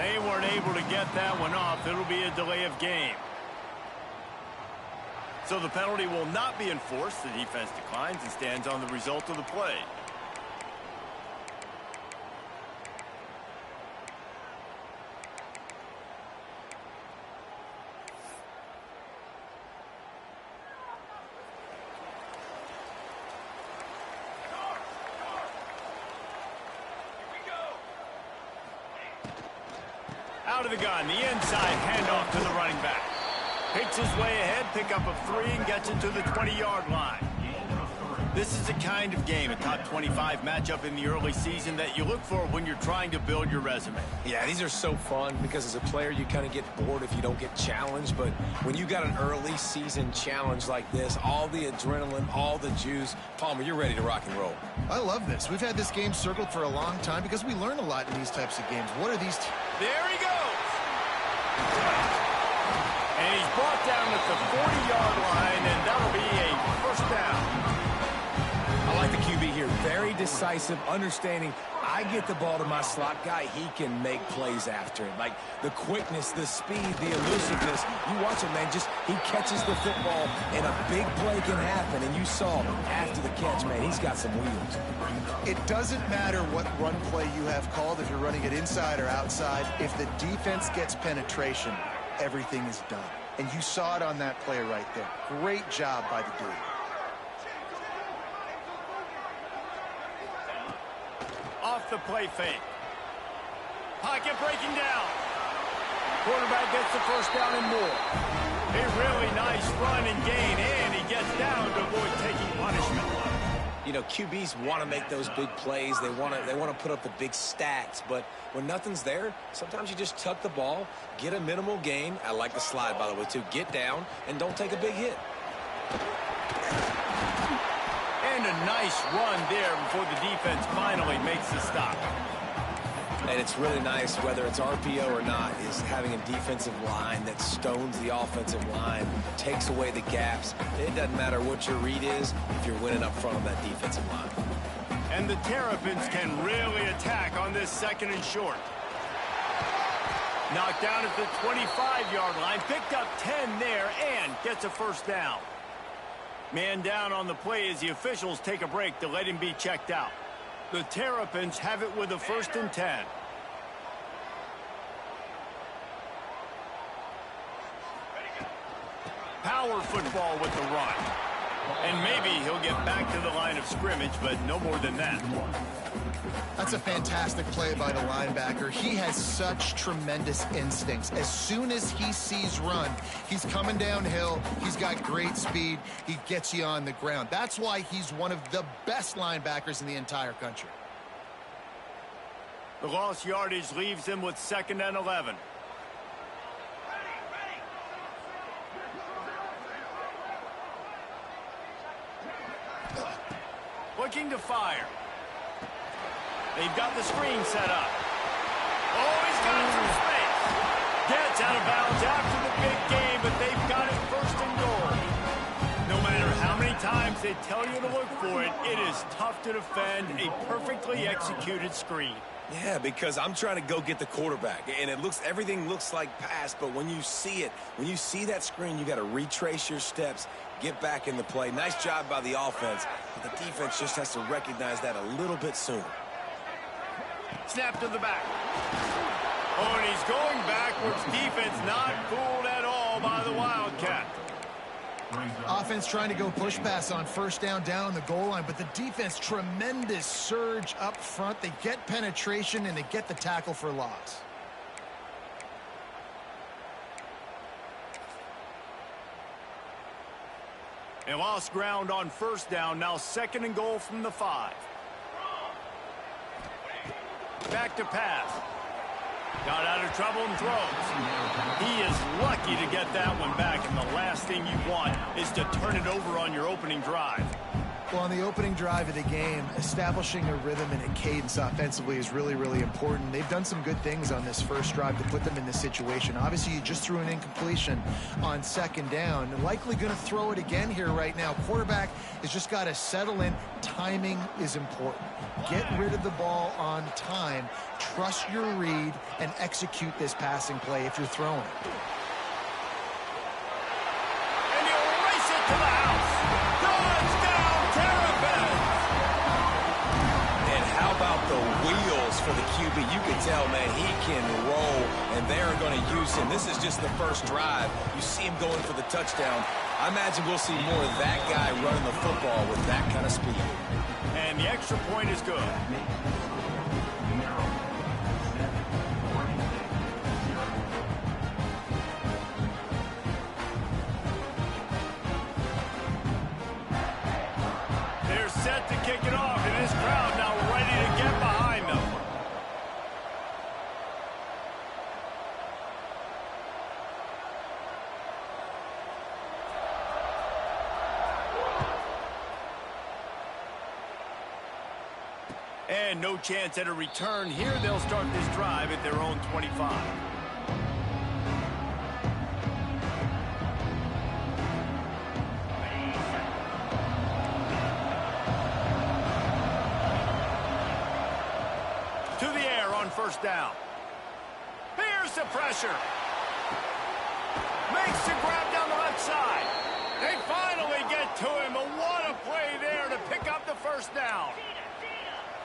They weren't able to get that one off. It'll be a delay of game. So the penalty will not be enforced. The defense declines and stands on the result of the play. Out of the gun, the inside handoff to the running back. Picks his way ahead, pick up a 3, and gets it to the 20-yard line. This is the kind of game, a top 25 matchup in the early season, that you look for when you're trying to build your resume. Yeah, these are so fun because as a player, you kind of get bored if you don't get challenged. But when you got an early season challenge like this, all the adrenaline, all the juice, Palmer, you're ready to rock and roll. I love this. We've had this game circled for a long time because we learn a lot in these types of games. What are these? There he goes. And he's brought down at the 40-yard line, and that'll be a first down. I like the QB here. Very decisive, understanding I get the ball to my slot guy, he can make plays after it. Like the quickness, the speed, the elusiveness. You watch it, man, just he catches the football and a big play can happen. And you saw after the catch, man, he's got some wheels. It doesn't matter what run play you have called, if you're running it inside or outside. If the defense gets penetration, everything is done. And you saw it on that play right there. Great job by the dude. Off the play fake. Pocket breaking down. Quarterback gets the first down and more. A really nice run and gain, and he gets down to avoid taking punishment. You know, QBs want to make those big plays. They want to put up the big stats. But when nothing's there, sometimes you just tuck the ball, get a minimal gain. I like the slide, by the way, too. Get down and don't take a big hit. And a nice run there before the defense finally makes the stop. And it's really nice, whether it's RPO or not, is having a defensive line that stones the offensive line, takes away the gaps. It doesn't matter what your read is if you're winning up front on that defensive line. And the Terrapins can really attack on this second and short. Knocked down at the 25-yard line, picked up 10 there, and gets a first down. Man down on the play as the officials take a break to let him be checked out. The Terrapins have it with a 1st and 10. Power football with the run. And maybe he'll get back to the line of scrimmage, but no more than that. That's a fantastic play by the linebacker. He has such tremendous instincts. As soon as he sees run, he's coming downhill. He's got great speed. He gets you on the ground. That's why he's one of the best linebackers in the entire country. The lost yardage leaves him with 2nd and 11. Looking to fire. They've got the screen set up. Oh, he's got some space. Gets out of bounds after the big game, but they've got it 1st and goal. No matter how many times they tell you to look for it, it is tough to defend a perfectly executed screen. Yeah, because I'm trying to go get the quarterback, and everything looks like pass, but when you see it, when you see that screen, you got to retrace your steps, get back in the play. Nice job by the offense, but the defense just has to recognize that a little bit sooner. Snap to the back. Oh, and he's going backwards. Defense not fooled at all by the Wildcat. Offense trying to go push pass on 1st down on the goal line, but the defense, tremendous surge up front. They get penetration, and they get the tackle for loss. They lost ground on 1st down. Now 2nd and goal from the 5. Back to pass. Got out of trouble and throws. He is lucky to get that one back, and the last thing you want is to turn it over on your opening drive. Well, on the opening drive of the game, establishing a rhythm and a cadence offensively is really, really important. They've done some good things on this first drive to put them in this situation. Obviously, you just threw an incompletion on second down. And likely going to throw it again here right now. Quarterback has just got to settle in. Timing is important. Get rid of the ball on time. Trust your read and execute this passing play if you're throwing it. And he'll race it to the house. Touchdown, Terrapins! And how about the wheels for the QB? You can tell, man, he can roll, and they're going to use him. This is just the first drive. You see him going for the touchdown. I imagine we'll see more of that guy running the football with that kind of speed. And the extra point is good. They're set to kick it off, and this crowd now ready to get behind them. And no chance at a return here. They'll start this drive at their own 25. To the air on first down. Here's the pressure. Makes the grab down the left side. They finally get to him. But what a play there to pick up the first down.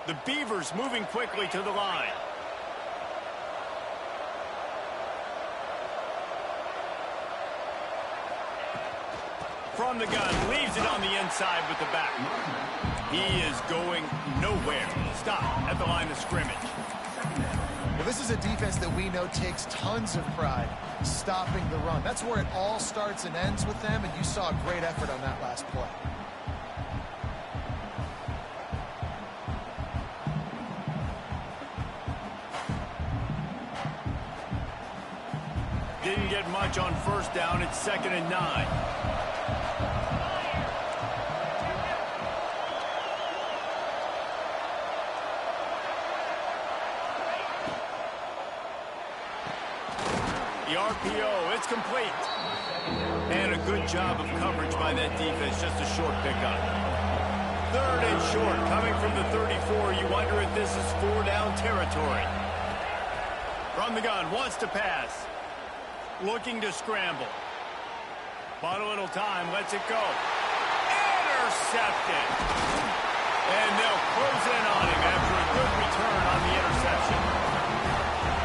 The Beavers moving quickly to the line. From the gun, leaves it on the inside with the back. He is going nowhere. Stop at the line of scrimmage. Well, this is a defense that we know takes tons of pride stopping the run. That's where it all starts and ends with them, and you saw a great effort on that last play. Didn't get much on first down. It's 2nd and 9. The RPO, it's complete. And a good job of coverage by that defense. Just a short pickup. 3rd and short, coming from the 34. You wonder if this is 4-down territory. From the gun, wants to pass. Looking to scramble. Bought a little time, lets it go. Intercepted. And they'll close in on him after a good return on the interception.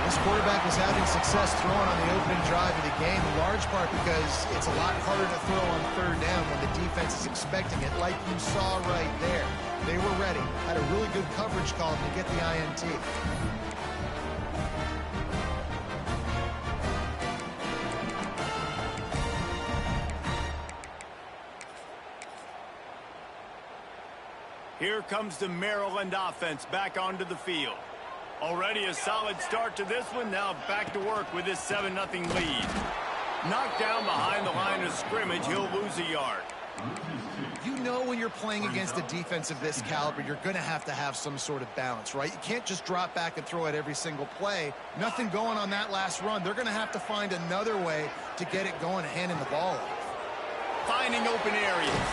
This quarterback was having success throwing on the opening drive of the game, in large part because it's a lot harder to throw on 3rd down when the defense is expecting it, like you saw right there. They were ready. Had a really good coverage call to get the INT. Here comes the Maryland offense back onto the field. Already a solid start to this one. Now back to work with this 7-0 lead. Knocked down behind the line of scrimmage. He'll lose a yard. You know when you're playing against a defense of this caliber, you're going to have some sort of balance, right? You can't just drop back and throw it every single play. Nothing going on that last run. They're going to have to find another way to get it going, handing the ball off. Finding open areas.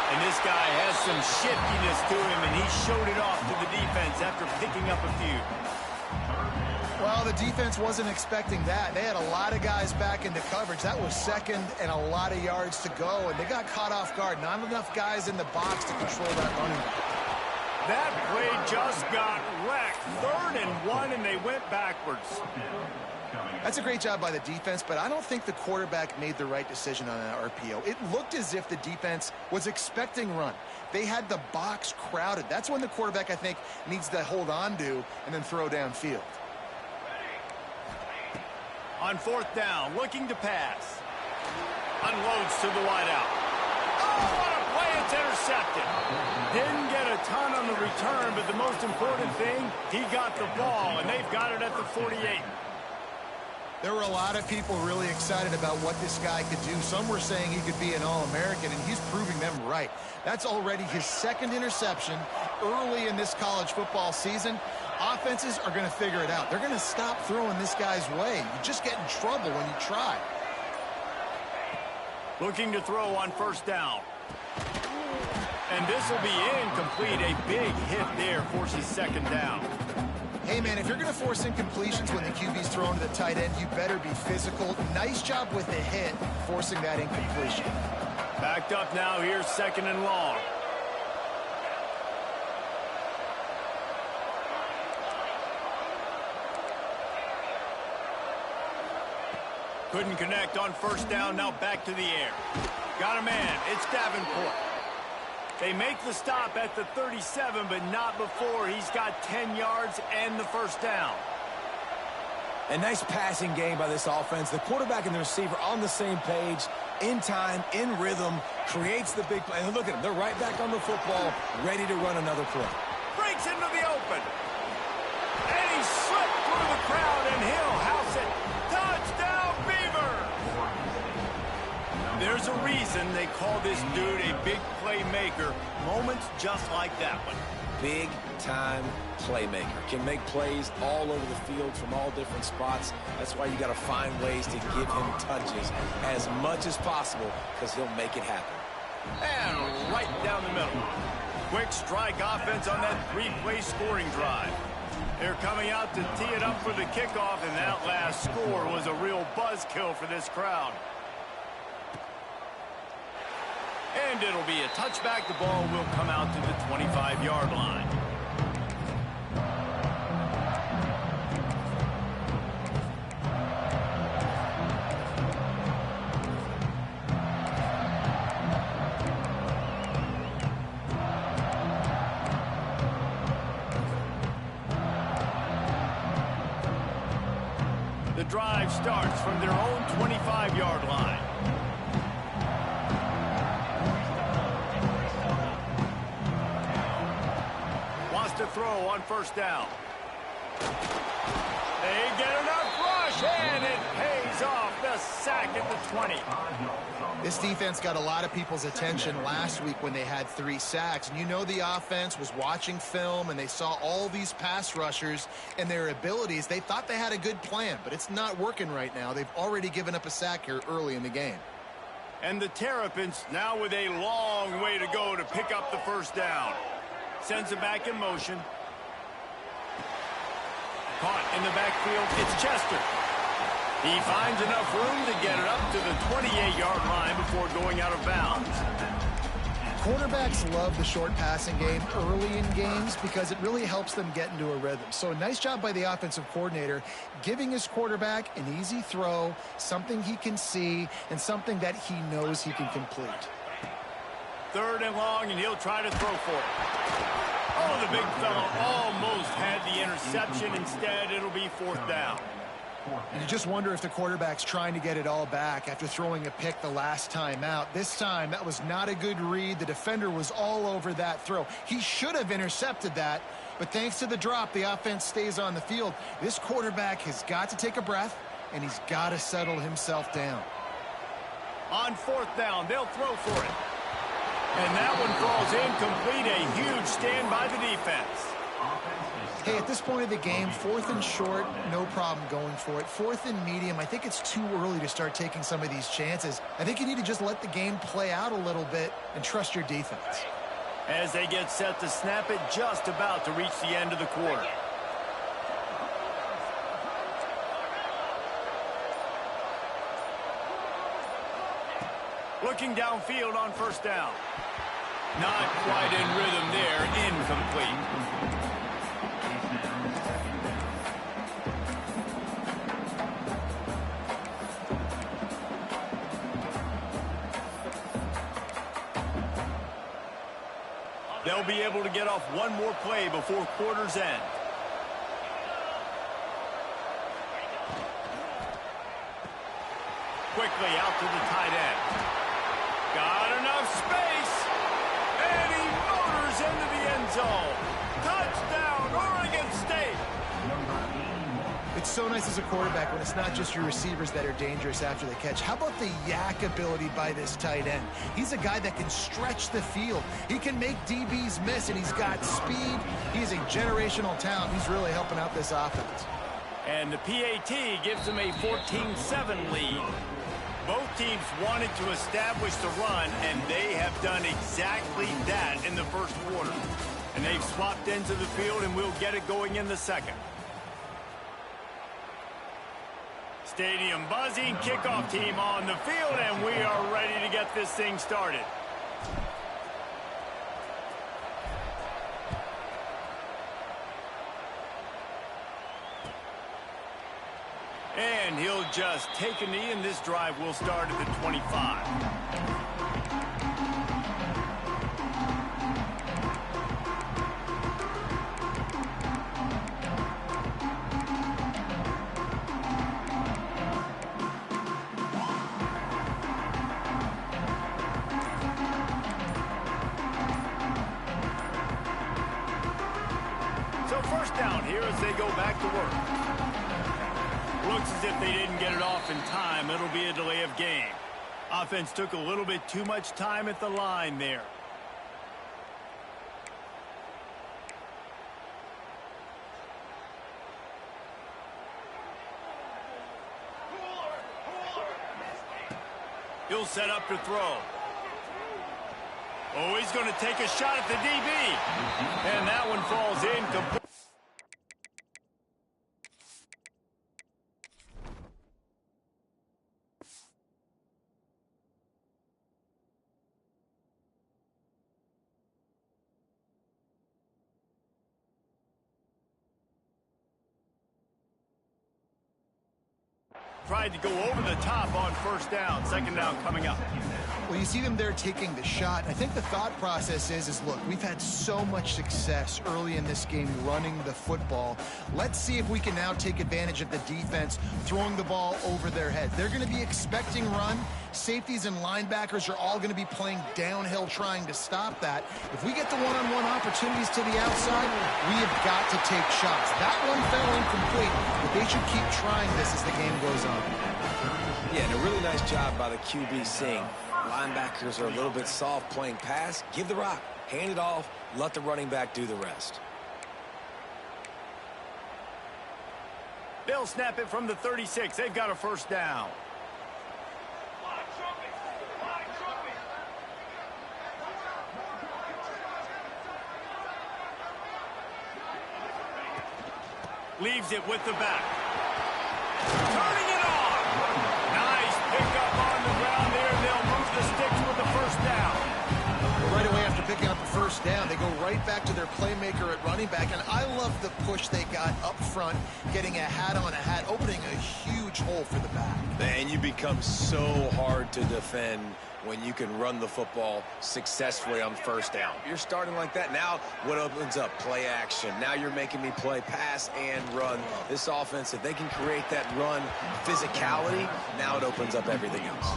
And this guy has some shiftiness to him, and he showed it off to the defense after picking up a few. Well, the defense wasn't expecting that. They had a lot of guys back into coverage. That was 2nd and a lot of yards to go, and they got caught off guard. Not enough guys in the box to control that running back. That play just got wrecked. 3rd and 1, and they went backwards. That's a great job by the defense, but I don't think the quarterback made the right decision on that RPO. It looked as if the defense was expecting run. They had the box crowded. That's when the quarterback, I think, needs to hold on to and then throw downfield. On 4th down, looking to pass. Unloads to the wideout. Oh, what a play. It's intercepted. Didn't get a ton on the return, but the most important thing, he got the ball, and they've got it at the 48. There were a lot of people really excited about what this guy could do. Some were saying he could be an All-American, and he's proving them right. That's already his second interception early in this college football season. Offenses are going to figure it out. They're going to stop throwing this guy's way. You just get in trouble when you try. Looking to throw on first down. And this will be incomplete. A big hit there forces second down. Hey, man, if you're going to force incompletions when the QB's thrown to the tight end, you better be physical. Nice job with the hit, forcing that incompletion. Backed up now. Here's second and long. Couldn't connect on first down. Now back to the air. Got a man. It's Davenport. They make the stop at the 37, but not before he's got 10 yards and the first down. A nice passing game by this offense. The quarterback and the receiver on the same page, in time, in rhythm, creates the big play. And look at them. They're right back on the football, ready to run another play. Breaks into the open. And he slipped through the crowd, and he'll house it. Touchdown, Beavers! There's a reason they call this dude a big playmaker. Moments just like that one. Big-time playmaker. Can make plays all over the field from all different spots. That's why you got to find ways to give him touches as much as possible, because he'll make it happen. And right down the middle. Quick strike offense on that three-play scoring drive. They're coming out to tee it up for the kickoff, and that last score was a real buzzkill for this crowd. And it'll be a touchback. The ball will come out to the 25-yard line. The drive starts from their own 25-yard line. To throw on first down. They get enough rush, and it pays off. The sack at the 20. This defense got a lot of people's attention last week when they had 3 sacks. And you know the offense was watching film, and they saw all these pass rushers and their abilities. They thought they had a good plan, but it's not working right now. They've already given up a sack here early in the game. And the Terrapins now with a long way to go to pick up the first down. Sends it back in motion. Caught in the backfield. It's Chester. He finds enough room to get it up to the 28-yard line before going out of bounds. Quarterbacks love the short passing game early in games because it really helps them get into a rhythm. So a nice job by the offensive coordinator giving his quarterback an easy throw, something he can see, and something that he knows he can complete. Third and long, and he'll try to throw for it. Oh, the big fella almost had the interception. Instead, it'll be fourth down. And you just wonder if the quarterback's trying to get it all back after throwing a pick the last time out. This time, that was not a good read. The defender was all over that throw. He should have intercepted that, but thanks to the drop, the offense stays on the field. This quarterback has got to take a breath, and he's got to settle himself down. On fourth down, they'll throw for it. And that one falls incomplete. A huge stand by the defense. Hey, at this point of the game, 4th and short, no problem going for it. 4th and medium, I think it's too early to start taking some of these chances. I think you need to just let the game play out a little bit and trust your defense. As they get set to snap it, just about to reach the end of the quarter. Looking downfield on first down. Not quite in rhythm there. Incomplete. They'll be able to get off one more play before quarter's end. Quickly out to the tight end. Got enough space, and he motors into the end zone. Touchdown, Oregon State. The It's so nice as a quarterback when it's not just your receivers that are dangerous after the catch. How about the yak ability by this tight end? He's a guy that can stretch the field. He can make DBs miss, and he's got speed. He's a generational talent. He's really helping out this offense. And the PAT gives them a 14-7 lead. Both teams wanted to establish the run, and they have done exactly that in the first quarter. And they've swapped ends of the field, and we'll get it going in the second. Stadium buzzing, kickoff team on the field, and we are ready to get this thing started. And he'll just take a knee, and this drive will start at the 25. So first down here as they go back to work. Looks as if they didn't get it off in time. It'll be a delay of game. Offense took a little bit too much time at the line there. He'll set up to throw. Oh, he's going to take a shot at the DB. And that one falls incomplete. Tried to go over the top on first down. Second down coming up. Well, you see them there taking the shot. I think the thought process is look, we've had so much success early in this game running the football. Let's see if we can now take advantage of the defense throwing the ball over their head. They're going to be expecting run. Safeties and linebackers are all going to be playing downhill trying to stop that. If we get the one-on-one opportunities to the outside, we have got to take shots. That one fell incomplete, but they should keep trying this as the game goes on. Yeah, and a really nice job by the QB seeing linebackers are a little bit soft playing pass. Give the rock, hand it off, let the running back do the rest. They'll snap it from the 36. They've got a first down. Leaves it with the back. Turning it on. Nice pickup on the ground there. They'll move the sticks with the first down. Right away after picking up the first down, they go right back to their playmaker at running back. And I love the push they got up front, getting a hat on a hat, opening a huge hole for the back. Man, you become so hard to defend when you can run the football successfully on first down. You're starting like that. Now what opens up? Play action. Now you're making me play pass and run. This offense, if they can create that run physicality, now it opens up everything else.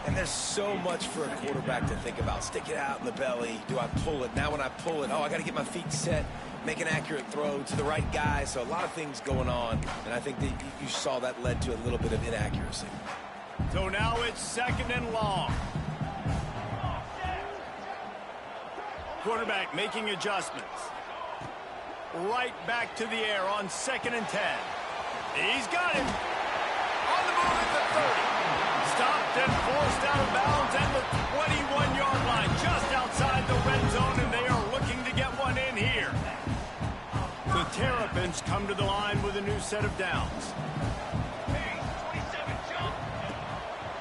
And there's so much for a quarterback to think about. Stick it out in the belly. Do I pull it? Now when I pull it, oh, I got to get my feet set, make an accurate throw to the right guy. So a lot of things going on, and I think that you saw that led to a little bit of inaccuracy. So now it's second and long. Quarterback making adjustments. Right back to the air on 2nd and 10. He's got it. On the move at the 30. Stopped and forced out of bounds at the 21-yard line, just outside the red zone, and they are looking to get one in here. The Terrapins come to the line with a new set of downs.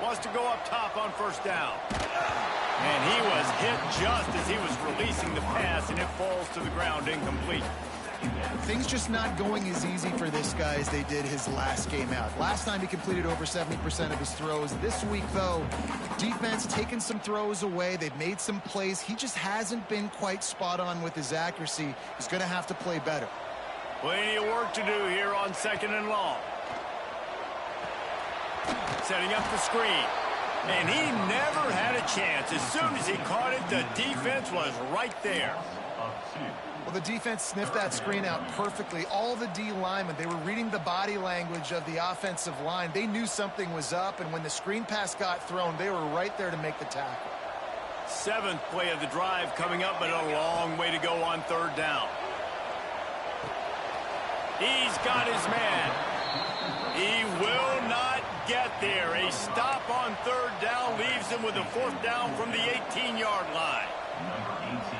Wants to go up top on first down. And he was hit just as he was releasing the pass, and it falls to the ground incomplete. Things just not going as easy for this guy as they did his last game out. Last time he completed over 70% of his throws. This week, though, defense taking some throws away. They've made some plays. He just hasn't been quite spot on with his accuracy. He's going to have to play better. Plenty of work to do here on 2nd and long. Setting up the screen. And he never had a chance. As soon as he caught it, the defense was right there. Well, the defense sniffed that screen out perfectly. All the D linemen, they were reading the body language of the offensive line. They knew something was up, and when the screen pass got thrown, they were right there to make the tackle. 7th play of the drive coming up, but a long way to go on 3rd down. He's got his man. He will not get there. A stop on 3rd down leaves him with a 4th down from the 18-yard line.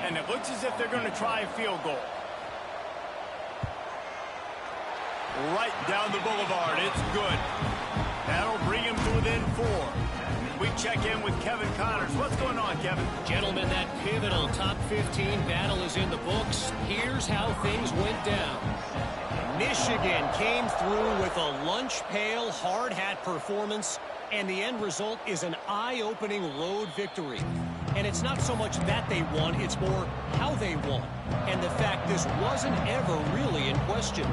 And it looks as if they're going to try a field goal. Right down the boulevard. It's good. That'll bring him to within 4. We check in with Kevin Connors. What's going on, Kevin? Gentlemen, that pivotal top 15 battle is in the books. Here's how things went down. Michigan came through with a lunch pail hard hat performance, and the end result is an eye-opening road victory. And it's not so much that they won, it's more how they won. And the fact this wasn't ever really in question.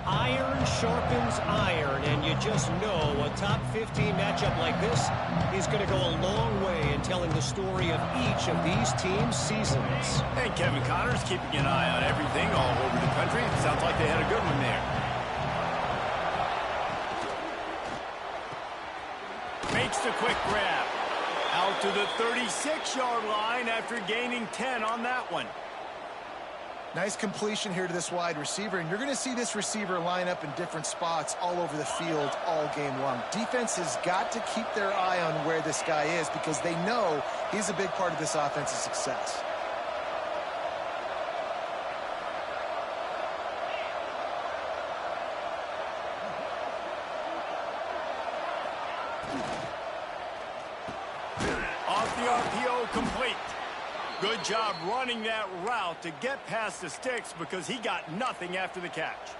Iron sharpens iron, and you just know a top 15 matchup like this is going to go a long way in telling the story of each of these teams' seasons. And Kevin Connors keeping an eye on everything all over the country. Sounds like they had a good one there. Makes the quick grab. Out to the 36-yard line after gaining 10 on that one. Nice completion here to this wide receiver, and you're going to see this receiver line up in different spots all over the field all game long. Defense has got to keep their eye on where this guy is because they know he's a big part of this offense's success. Off the RPO, complete. Good job running that route to get past the sticks because he got nothing after the catch.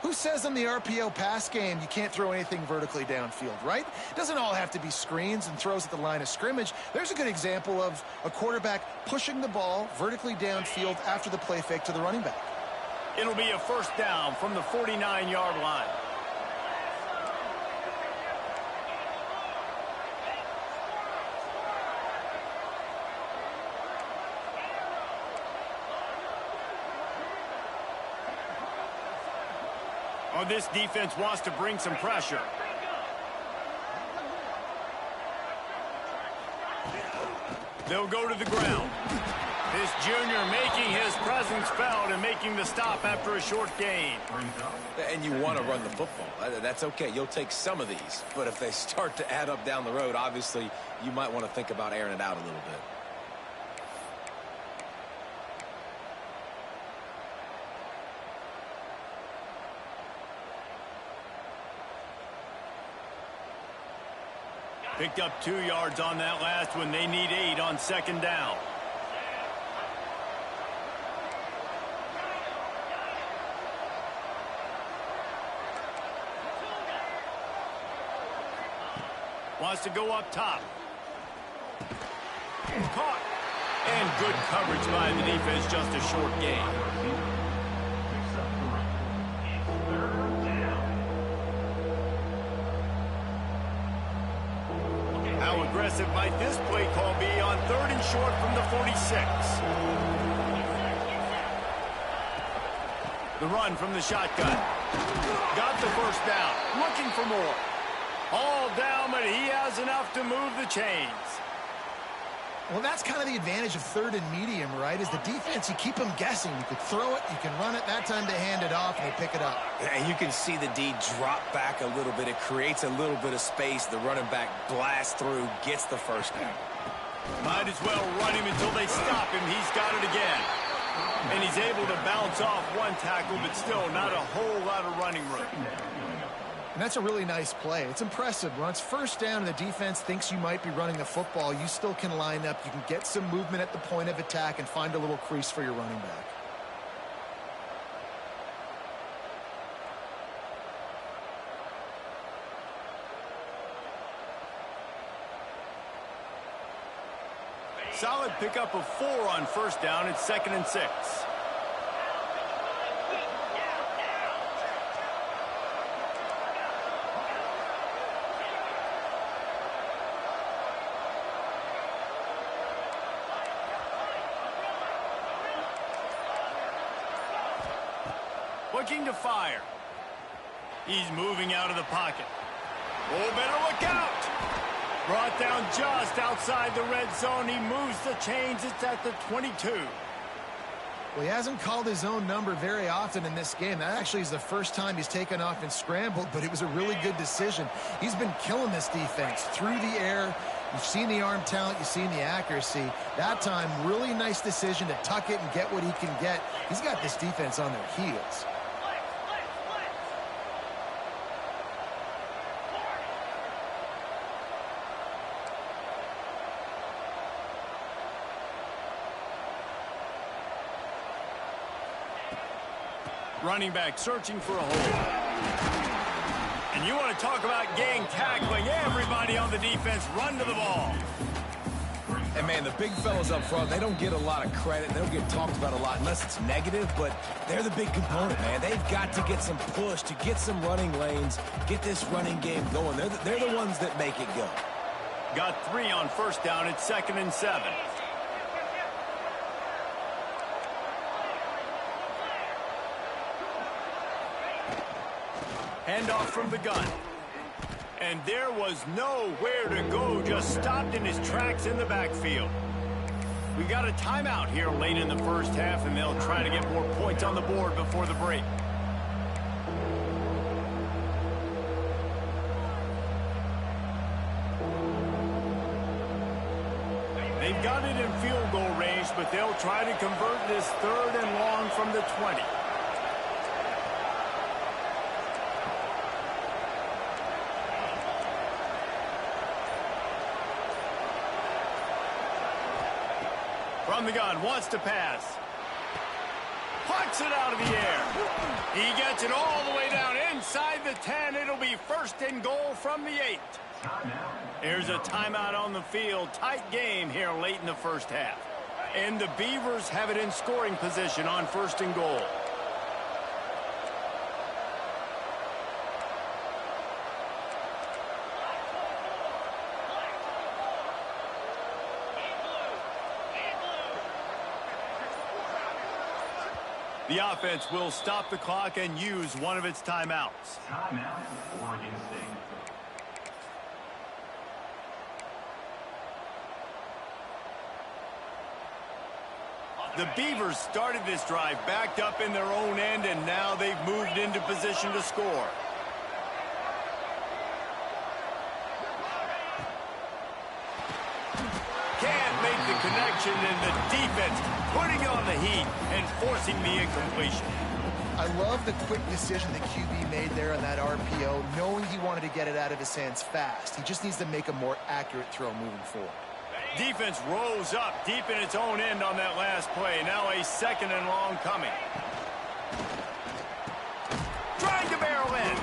Who says in the RPO pass game you can't throw anything vertically downfield, right? It doesn't all have to be screens and throws at the line of scrimmage. There's a good example of a quarterback pushing the ball vertically downfield after the play fake to the running back. It'll be a 1st down from the 49-yard line. Oh, this defense wants to bring some pressure. They'll go to the ground. This junior making his presence felt and making the stop after a short gain. And you want to run the football. That's okay. You'll take some of these. But if they start to add up down the road, obviously, you might want to think about airing it out a little bit. Picked up 2 yards on that last one. They need 8 on 2nd down. Wants to go up top. Caught. And good coverage by the defense, just a short gain. How aggressive might this play call be on 3rd and short from the 46? The run from the shotgun. Got the 1st down. Looking for more. All down, but he has enough to move the chains. Well, that's kind of the advantage of 3rd and medium, right? Is the defense, you keep them guessing. You could throw it, you can run it. That time they hand it off and they pick it up. And you can see the D drop back a little bit. It creates a little bit of space. The running back blasts through, gets the 1st down. Might as well run him until they stop him. He's got it again. And he's able to bounce off one tackle, but still not a whole lot of running room. And that's a really nice play. It's impressive. When it's 1st down and the defense thinks you might be running the football, you still can line up. You can get some movement at the point of attack and find a little crease for your running back. Solid pickup of 4 on 1st down. It's 2nd and 6. Looking to fire. He's moving out of the pocket. Oh, better look out. Brought down just outside the red zone. He moves the chains. It's at the 22. Well, he hasn't called his own number very often in this game. That actually is the first time he's taken off and scrambled, but it was a really good decision. He's been killing this defense through the air. You've seen the arm talent. You've seen the accuracy. That time, really nice decision to tuck it and get what he can get. He's got this defense on their heels. Running back searching for a hole. And you want to talk about gang tackling. Everybody on the defense run to the ball. And, man, the big fellas up front, they don't get a lot of credit. They don't get talked about a lot unless it's negative, but they're the big component, man. They've got to get some push to get some running lanes, get this running game going. They're the ones that make it go. Got 3 on first down. It's 2nd and 7. Handoff from the gun. And there was nowhere to go, just stopped in his tracks in the backfield. We got a timeout here late in the first half, and they'll try to get more points on the board before the break. They've got it in field goal range, but they'll try to convert this 3rd and long from the 20. From the gun, wants to pass. Plucks it out of the air. He gets it all the way down inside the 10. It'll be 1st and goal from the 8. There's a timeout on the field. Tight game here late in the first half. And the Beavers have it in scoring position on 1st and goal. The offense will stop the clock and use one of its timeouts. Timeout, Oregon State. The Beavers started this drive backed up in their own end, and now they've moved into position to score. Can't make the connection, and the defense putting on the heat and forcing the incompletion. I love the quick decision the QB made there on that RPO, knowing he wanted to get it out of his hands fast. He just needs to make a more accurate throw moving forward. Defense rose up deep in its own end on that last play. Now a 2nd and long coming. Trying to barrel in.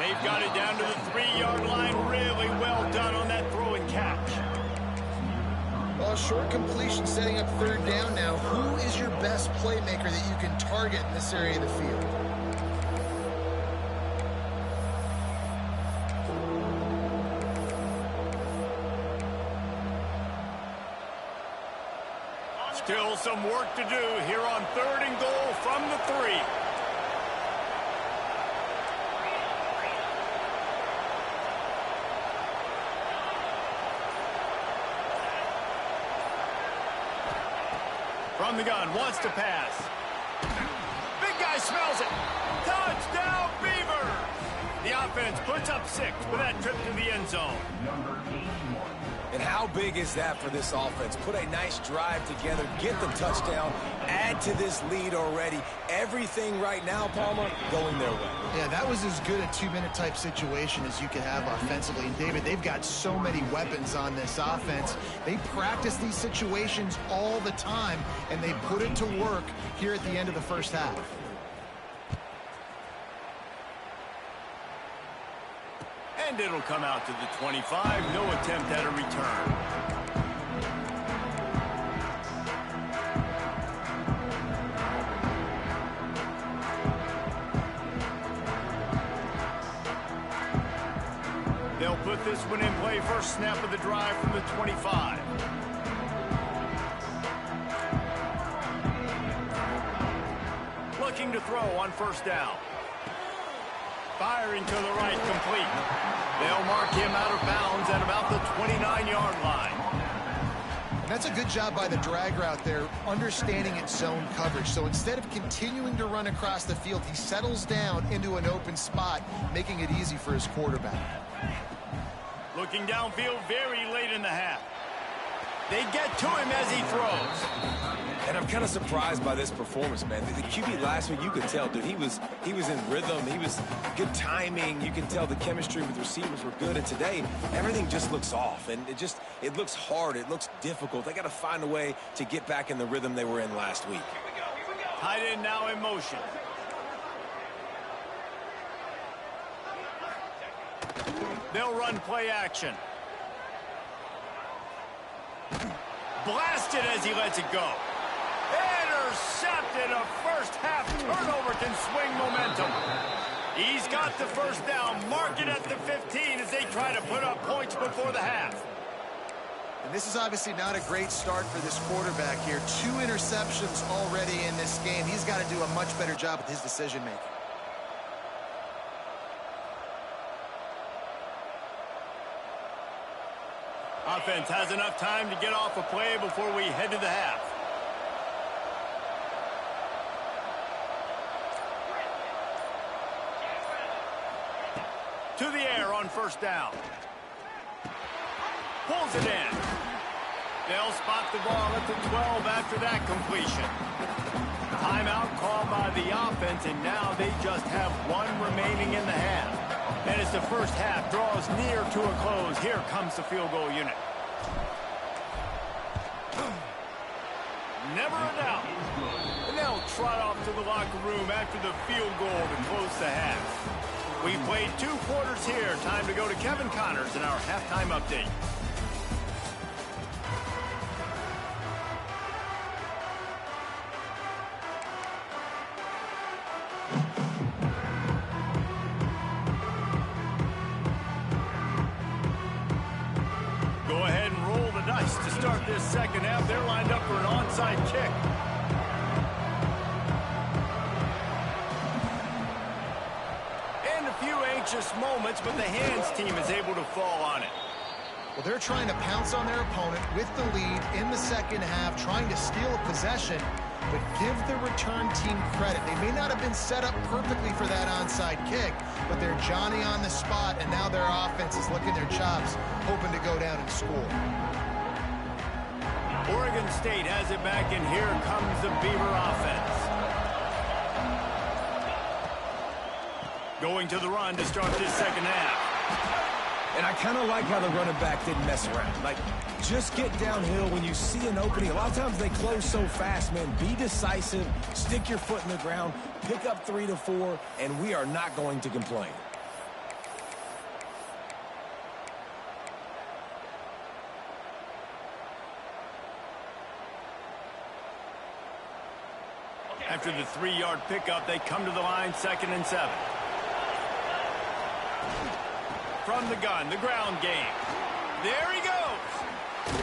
They've got it down to the 3-yard line. Really well done on that throw and catch. Well, short completion setting up 3rd down now. Who is your best playmaker that you can target in this area of the field? Still some work to do here on 3rd and goal from the 3. From the gun, wants to pass. Big guy smells it. Touchdown, Beavers! The offense puts up 6 with that trip to the end zone. And how big is that for this offense? Put a nice drive together, get the touchdown, add to this lead already. Everything right now, Palmer, going their way. Yeah, that was as good a 2-minute type situation as you could have offensively. And, David, they've got so many weapons on this offense. They practice these situations all the time, and they put it to work here at the end of the first half. And it'll come out to the 25. No attempt at a return. They'll put this one in play. First snap of the drive from the 25. Looking Looking to throw on first down. Firing to the right, complete. They'll mark him out of bounds at about the 29-yard line. And that's a good job by the drag route there, understanding its zone coverage. So instead of continuing to run across the field, he settles down into an open spot, making it easy for his quarterback. Looking downfield very late in the half. They get to him as he throws. And I'm kind of surprised by this performance, man. The QB last week, you could tell, dude, he was in rhythm. He was good timing. You can tell the chemistry with receivers were good. And today, everything just looks off. And it looks hard. It looks difficult. They got to find a way to get back in the rhythm they were in last week. Tight end now in motion. They'll run play action. Blasted as he lets it go. Intercepted. A first half turnover can swing momentum. He's got the first down. Mark it at the 15 as they try to put up points before the half. And this is obviously not a great start for this quarterback here. 2 interceptions already in this game. He's got to do a much better job with his decision-making. Offense has enough time to get off a play before we head to the half. To the air on first down. Pulls it in. They'll spot the ball at the 12 after that completion. Timeout called by the offense, and now they just have 1 remaining in the half. And as the first half draws near to a close, here comes the field goal unit. Never a doubt. And they'll trot off to the locker room after the field goal to close the half. We've played 2 quarters here. Time to go to Kevin Connors in our halftime update. Go ahead and roll the dice to start this second half. They're lined up for an onside kick. And a few anxious moments, but the hands team is able to fall on it. Well, they're trying to pounce on their opponent with the lead in the second half, trying to steal a possession, but give the return team credit. They may not have been set up perfectly for that onside kick, but they're Johnny on the spot, and now their offense is licking their chops, hoping to go down and score. Oregon State has it back, and here comes the Beaver offense. Going to the run to start this second half. And I kind of like how the running back didn't mess around. Like, just get downhill when you see an opening. A lot of times they close so fast, man. Be decisive, stick your foot in the ground, pick up 3 to 4, and we are not going to complain. After the 3-yard pickup, they come to the line, 2nd and 7. From the gun, the ground game. There he goes.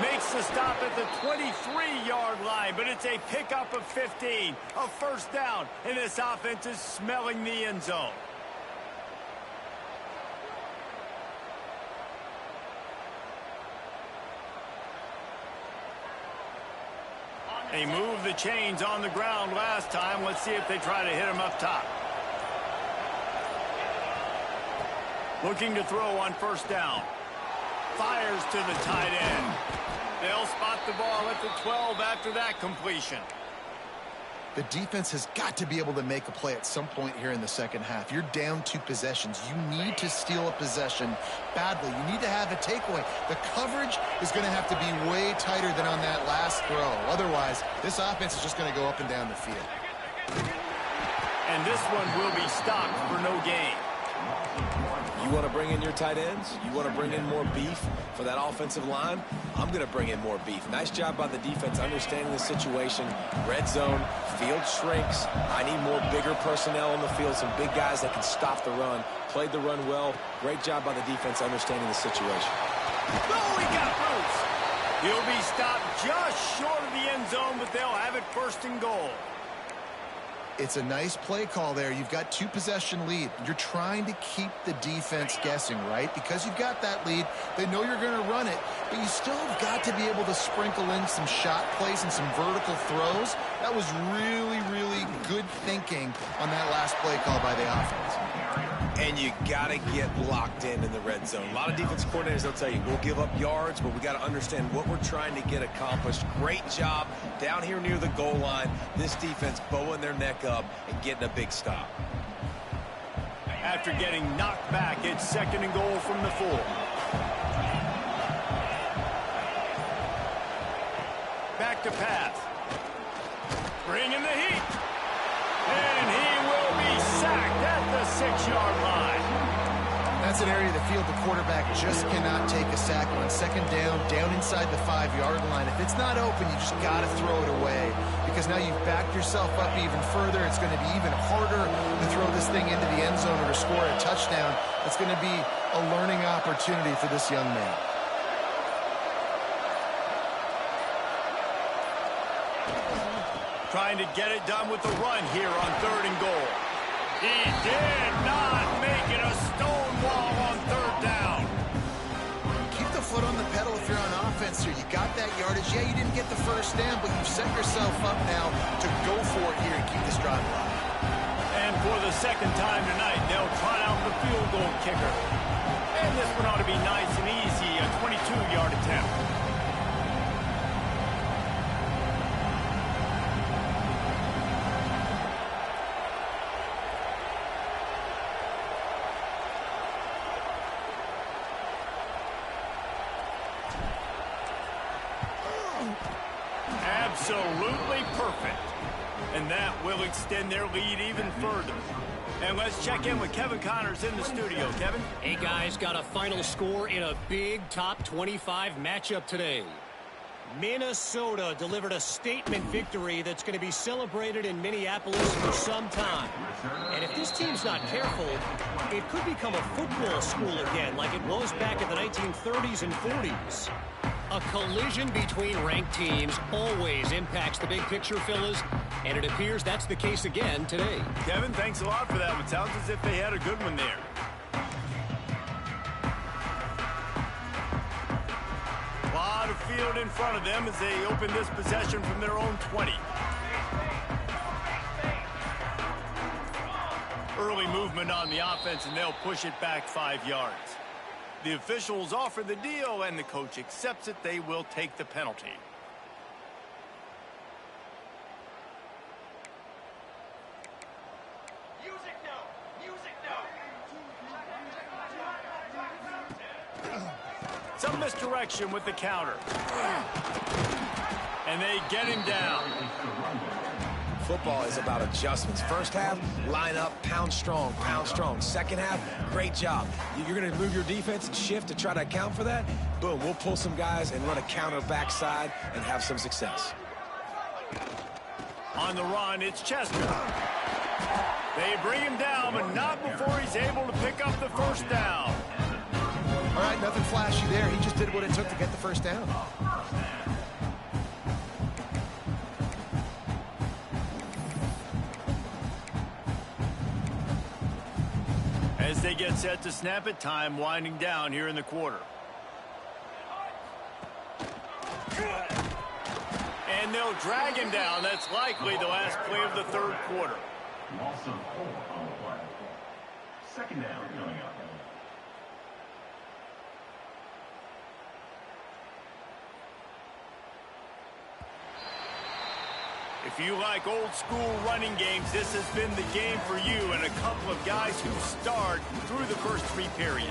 Makes the stop at the 23-yard line, but it's a pickup of 15, a first down, and this offense is smelling the end zone. They moved the chains on the ground last time. Let's see if they try to hit him up top. Looking to throw on first down. Fires to the tight end. They'll spot the ball at the 12 after that completion. The defense has got to be able to make a play at some point here in the second half. You're down 2 possessions. You need to steal a possession badly. You need to have a takeaway. The coverage is going to have to be way tighter than on that last throw. Otherwise, this offense is just going to go up and down the field. And this one will be stopped for no gain. You want to bring in your tight ends? You want to bring in more beef for that offensive line? I'm going to bring in more beef. Nice job by the defense understanding the situation. Red zone, field shrinks. I need more bigger personnel on the field, some big guys that can stop the run. Played the run well. Great job by the defense understanding the situation. Oh, he got loose. He'll be stopped just short of the end zone, but they'll have it 1st and goal. It's a nice play call there. You've got 2-possession lead. You're trying to keep the defense guessing, right? Because you've got that lead, they know you're going to run it, but you still have got to be able to sprinkle in some shot plays and some vertical throws. That was really, really good thinking on that last play call by the offense. And you got to get locked in the red zone. A lot of defense coordinators, they'll tell you, we'll give up yards, but we got to understand what we're trying to get accomplished. Great job down here near the goal line. This defense bowing their neck up and getting a big stop. After getting knocked back, it's 2nd and goal from the 4. Back to pass. Bringing the heat. And he will be sacked at the 6-yard line. That's an area of the field the quarterback just cannot take a sack on. 2nd down inside the 5-yard line. If it's not open, you just got to throw it away because now you've backed yourself up even further. It's going to be even harder to throw this thing into the end zone or to score a touchdown. It's going to be a learning opportunity for this young man. Trying to get it done with the run here on 3rd and goal. He did not make it a stone wall on 3rd down. Keep the foot on the pedal if you're on offense here. You got that yardage. Yeah, you didn't get the first down, but you've set yourself up now to go for it here and keep this drive alive. And for the 2nd time tonight, they'll try out the field goal kicker. And this one ought to be nice and easy, a 22-yard attempt. Absolutely perfect. And that will extend their lead even further. And let's check in with Kevin Connors in the studio. Kevin? Hey, guys, got a final score in a big top 25 matchup today. Minnesota delivered a statement victory that's going to be celebrated in Minneapolis for some time. And if this team's not careful, it could become a football school again like it was back in the 1930s and 40s. A collision between ranked teams always impacts the big picture, fellas, and it appears that's the case again today. Kevin, thanks a lot for that. It sounds as if they had a good one there. A lot of field in front of them as they open this possession from their own 20. Early movement on the offense, and they'll push it back 5 yards. The officials offer the deal, and the coach accepts it. They will take the penalty. Some misdirection with the counter. And they get him down. Football is about adjustments. First half, line up, pound strong, pound strong. Second half, great job. You're going to move your defense and shift to try to account for that. Boom, we'll pull some guys and run a counter backside and have some success. On the run, it's Chester. They bring him down, but not before he's able to pick up the first down. All right, nothing flashy there. He just did what it took to get the first down. As they get set to snap it, time winding down here in the quarter. And they'll drag him down. That's likely the last play of the 3rd quarter. Loss of 4 on the play. 2nd down coming up. If you like old school running games, this has been the game for you and a couple of guys who starred through the first 3 periods.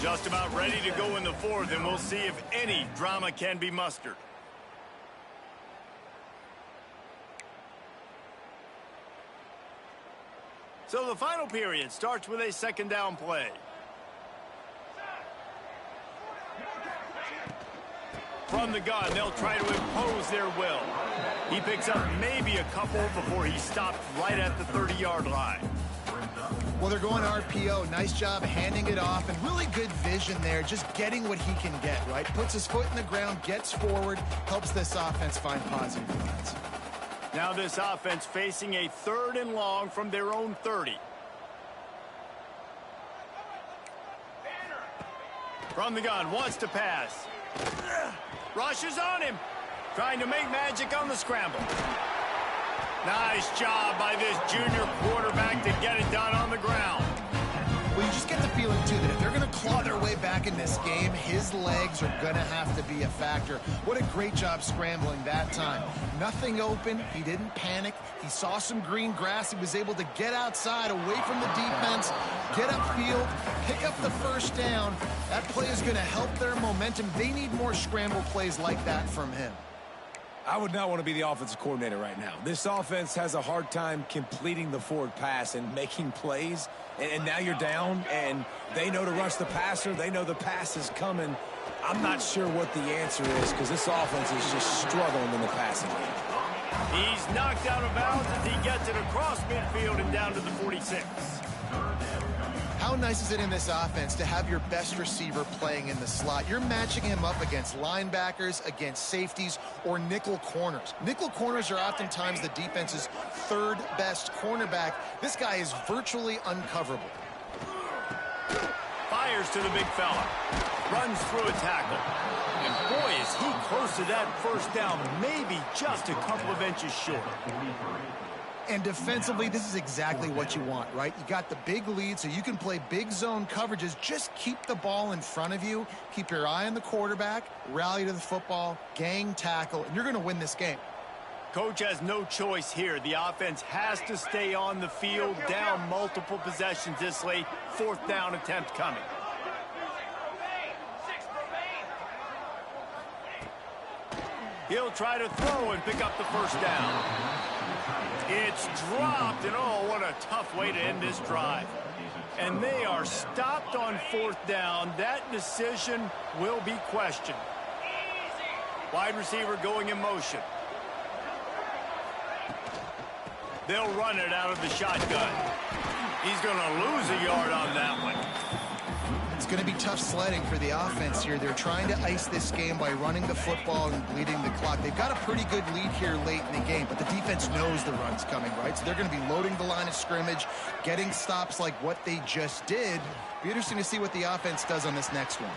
Just about ready to go in the 4th, and we'll see if any drama can be mustered. So the final period starts with a 2nd down play. From the gun, they'll try to impose their will. He picks up maybe a couple before he stopped right at the 30-yard line. Well, they're going RPO. Nice job handing it off, and really good vision there, just getting what he can get, right? Puts his foot in the ground, gets forward, helps this offense find positive points. Now this offense facing a 3rd and long from their own 30. From the gun, wants to pass. Rushes on him. Trying to make magic on the scramble. Nice job by this junior quarterback to get it done on the ground. Well, you just get the feeling, too, that if they're going to claw their way back in this game, his legs are going to have to be a factor. What a great job scrambling that time. Nothing open. He didn't panic. He saw some green grass. He was able to get outside, away from the defense, get upfield, pick up the first down. That play is going to help their momentum. They need more scramble plays like that from him. I would not want to be the offensive coordinator right now. This offense has a hard time completing the forward pass and making plays. And now you're down, and they know to rush the passer. They know the pass is coming. I'm not sure what the answer is because this offense is just struggling in the passing game. He's knocked out of bounds as he gets it across midfield and down to the 46. How nice is it in this offense to have your best receiver playing in the slot? You're matching him up against linebackers, against safeties, or nickel corners. Nickel corners are oftentimes the defense's 3rd best cornerback. This guy is virtually uncoverable. Fires to the big fella. Runs through a tackle. And boy, is he close to that first down. Maybe just a couple of inches short. And defensively, this is exactly what you want, right? You got the big lead, so you can play big zone coverages. Just keep the ball in front of you. Keep your eye on the quarterback. Rally to the football. Gang tackle. And you're going to win this game. Coach has no choice here. The offense has to stay on the field, down multiple possessions this late. 4th down attempt coming. He'll try to throw and pick up the first down. It's dropped, and oh, what a tough way to end this drive. And they are stopped on 4th down. That decision will be questioned. Wide receiver going in motion. They'll run it out of the shotgun. He's going to lose a yard on that one. It's going to be tough sledding for the offense here. They're trying to ice this game by running the football and bleeding the clock. They've got a pretty good lead here late in the game, but the defense knows the run's coming, right? So they're going to be loading the line of scrimmage, getting stops like what they just did. Be interesting to see what the offense does on this next one.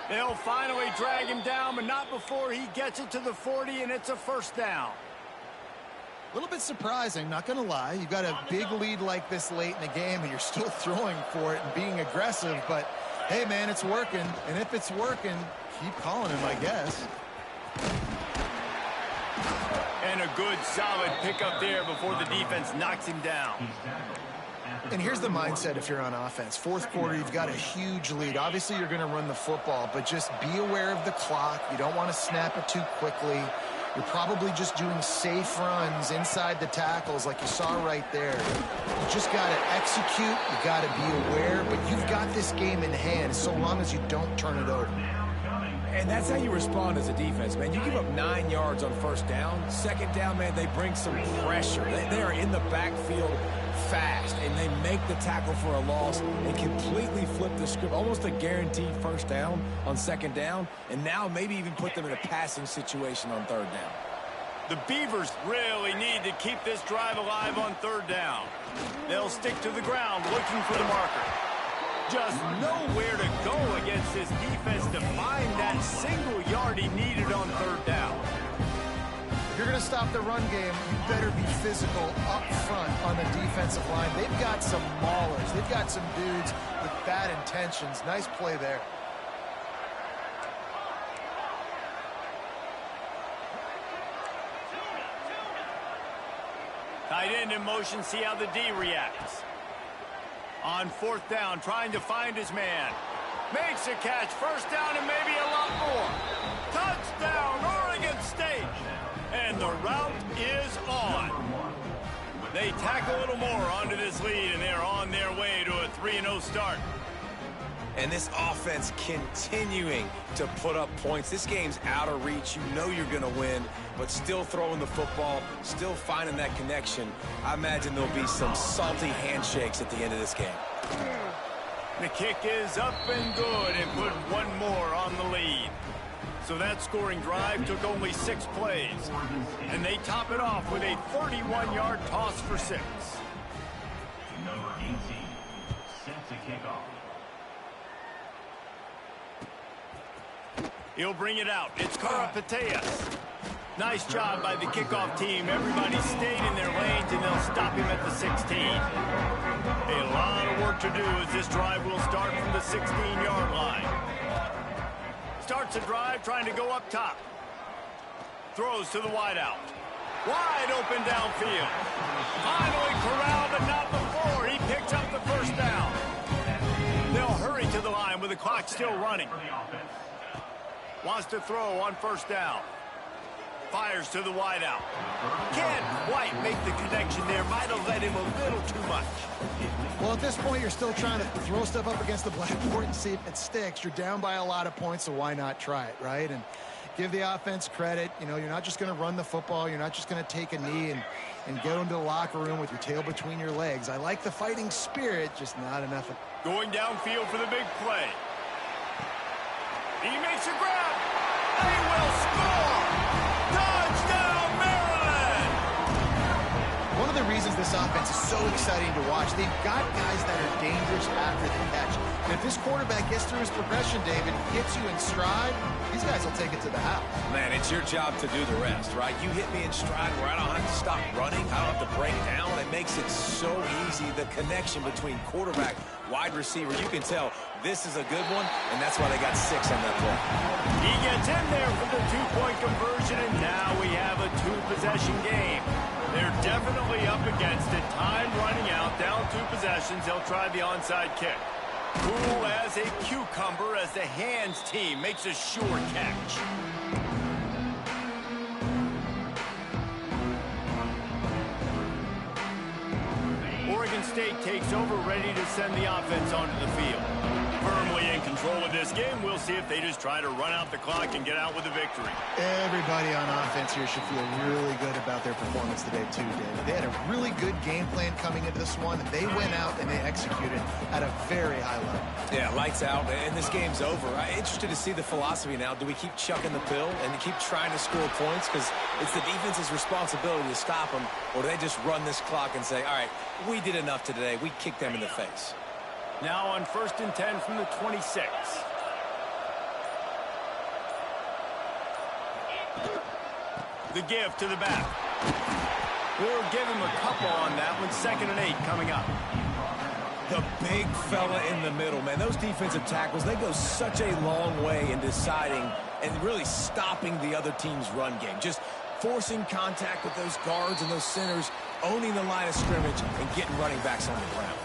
They'll finally drag him down, but not before he gets it to the 40, and it's a first down. A little bit surprising, not going to lie. You've got a big lead like this late in the game, and you're still throwing for it and being aggressive. But, hey, man, it's working. And if it's working, keep calling him, I guess. And a good, solid pickup there before the defense knocks him down. And here's the mindset if you're on offense. 4th quarter, you've got a huge lead. Obviously, you're going to run the football, but just be aware of the clock. You don't want to snap it too quickly. You're probably just doing safe runs inside the tackles like you saw right there. You just got to execute. You got to be aware, but you've got this game in hand so long as you don't turn it over. And that's how you respond as a defense, man. You give up 9 yards on 1st down. 2nd down, man, they bring some pressure. They are in the backfield fast, and they make the tackle for a loss and completely flip the script. Almost a guaranteed 1st down on 2nd down, and now maybe even put them in a passing situation on 3rd down. The Beavers really need to keep this drive alive on 3rd down. They'll stick to the ground looking for the marker. Just nowhere to go against this defense to find that single yard he needed on 3rd down. If you're going to stop the run game, you better be physical up front on the defensive line. They've got some maulers. They've got some dudes with bad intentions. Nice play there. Tight end in motion, see how the D reacts. On 4th down, trying to find his man. Makes a catch, 1st down and maybe a lot more. Touchdown, Oregon State. And the route is on. They tack a little more onto this lead, and they're on their way to a 3-0 start. And this offense continuing to put up points. This game's out of reach. You know you're going to win, but still throwing the football, still finding that connection. I imagine there'll be some salty handshakes at the end of this game. The kick is up and good and put one more on the lead. So that scoring drive took only 6 plays. And they top it off with a 31-yard toss for 6. Number 18, set to kick off. He'll bring it out. It's Karapateas. Nice job by the kickoff team. Everybody stayed in their lanes, and they'll stop him at the 16. A lot of work to do as this drive will start from the 16-yard line. Starts the drive trying to go up top. Throws to the wideout. Wide open downfield. Finally corralled, but not before. He picks up the first down. They'll hurry to the line with the clock still running. Wants to throw on first down. Fires to the wideout. Can't quite make the connection there. Might have let him a little too much. Well, at this point, you're still trying to throw stuff up against the blackboard and see if it sticks. You're down by a lot of points, so why not try it, right? And give the offense credit. You know, you're not just going to run the football. You're not just going to take a knee and go into the locker room with your tail between your legs. I like the fighting spirit, just not enough. Going downfield for the big play. He makes a grab. They will score. Touchdown, Maryland! One of the reasons this offense is so exciting to watch, they've got guys that are dangerous after the catch. And if this quarterback gets through his progression, David, hits you in stride, these guys will take it to the house. Man, it's your job to do the rest, right? You hit me in stride where I don't have to stop running. I don't have to break down. It makes it so easy. The connection between quarterback, wide receiver, you can tell this is a good one, and that's why they got 6 on that play. He gets in there for the 2-point conversion, and now we have a 2-possession game. They're definitely up against it. Time running out, down 2 possessions. They'll try the onside kick. Cool as a cucumber as the hands team makes a sure catch. Oregon State takes over, ready to send the offense onto the field. Firmly in control of this game. We'll see if they just try to run out the clock and get out with a victory. Everybody on offense here should feel really good about their performance today, too, David. They had a really good game plan coming into this one. They went out and they executed at a very high level. Yeah, lights out, and this game's over. I'm interested to see the philosophy now. Do we keep chucking the pill and keep trying to score points? Because it's the defense's responsibility to stop them, or do they just run this clock and say, all right, we did enough today. We kicked them in the face. Now on 1st and 10 from the 26. The give to the back. We'll give him a couple on that one. 2nd and 8 coming up. The big fella in the middle, man. Those defensive tackles, they go such a long way in deciding and really stopping the other team's run game. Just forcing contact with those guards and those centers, owning the line of scrimmage, and getting running backs on the ground.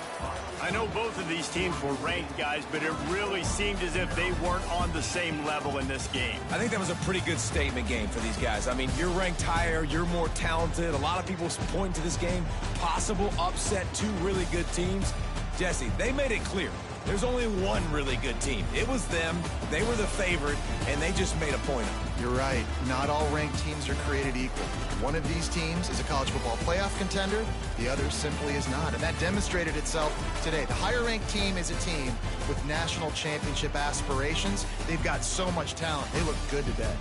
I know both of these teams were ranked, guys, but it really seemed as if they weren't on the same level in this game. I think that was a pretty good statement game for these guys. I mean, you're ranked higher, you're more talented. A lot of people point to this game, possible upset, 2 really good teams. Jesse, they made it clear. There's only one really good team. It was them. They were the favorite, and they just made a point of it. You're right. Not all ranked teams are created equal. One of these teams is a college football playoff contender. The other simply is not, and that demonstrated itself today. The higher-ranked team is a team with national championship aspirations. They've got so much talent. They look good today.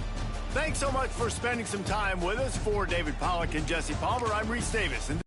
Thanks so much for spending some time with us. For David Pollack and Jesse Palmer, I'm Reese Davis. And